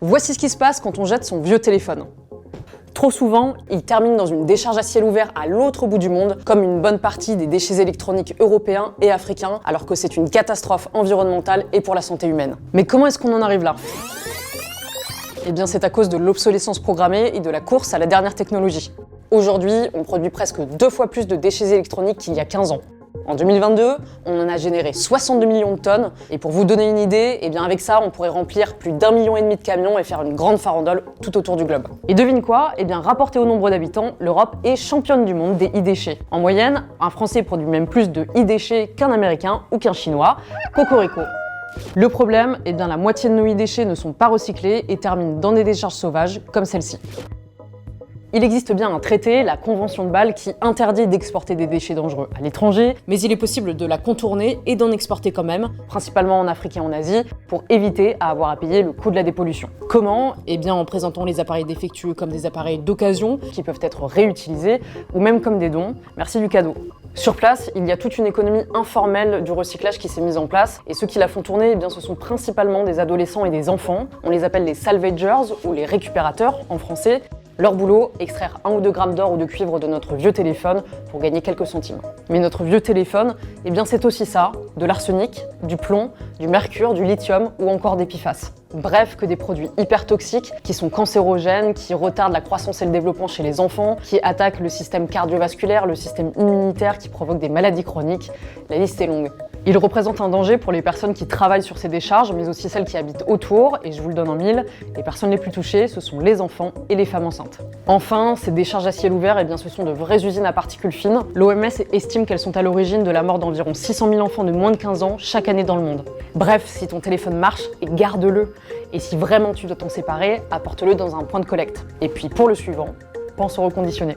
Voici ce qui se passe quand on jette son vieux téléphone. Trop souvent, il termine dans une décharge à ciel ouvert à l'autre bout du monde, comme une bonne partie des déchets électroniques européens et africains, alors que c'est une catastrophe environnementale et pour la santé humaine. Mais comment est-ce qu'on en arrive là ? Eh bien, c'est à cause de l'obsolescence programmée et de la course à la dernière technologie. Aujourd'hui, on produit presque 2 fois plus de déchets électroniques qu'il y a 15 ans. En 2022, on en a généré 62 millions de tonnes, et pour vous donner une idée, eh bien avec ça, on pourrait remplir plus d'1,5 million de camions et faire une grande farandole tout autour du globe. Et devine quoi ? Eh bien, rapporté au nombre d'habitants, l'Europe est championne du monde des e-déchets. En moyenne, un Français produit même plus de e-déchets qu'un Américain ou qu'un Chinois. Cocorico. Le problème, eh bien la moitié de nos e-déchets ne sont pas recyclés et terminent dans des décharges sauvages comme celle-ci. Il existe bien un traité, la Convention de Bâle, qui interdit d'exporter des déchets dangereux à l'étranger, mais il est possible de la contourner et d'en exporter quand même, principalement en Afrique et en Asie, pour éviter à avoir à payer le coût de la dépollution. Comment ? Eh bien en présentant les appareils défectueux comme des appareils d'occasion, qui peuvent être réutilisés, ou même comme des dons. Merci du cadeau. Sur place, il y a toute une économie informelle du recyclage qui s'est mise en place, et ceux qui la font tourner, eh bien, ce sont principalement des adolescents et des enfants. On les appelle les salvagers, ou les récupérateurs en français. Leur boulot, extraire 1 ou 2 grammes d'or ou de cuivre de notre vieux téléphone pour gagner quelques centimes. Mais notre vieux téléphone, eh bien c'est aussi ça, de l'arsenic, du plomb, du mercure, du lithium ou encore des PFAS. Bref, que des produits hyper toxiques qui sont cancérogènes, qui retardent la croissance et le développement chez les enfants, qui attaquent le système cardiovasculaire, le système immunitaire, qui provoquent des maladies chroniques. La liste est longue. Ils représentent un danger pour les personnes qui travaillent sur ces décharges, mais aussi celles qui habitent autour, et je vous le donne en mille, les personnes les plus touchées, ce sont les enfants et les femmes enceintes. Enfin, ces décharges à ciel ouvert, eh bien, ce sont de vraies usines à particules fines. L'OMS estime qu'elles sont à l'origine de la mort d'environ 600 000 enfants de moins de 15 ans chaque année dans le monde. Bref, si ton téléphone marche, garde-le. Et si vraiment tu dois t'en séparer, apporte-le dans un point de collecte. Et puis pour le suivant, pense au reconditionner.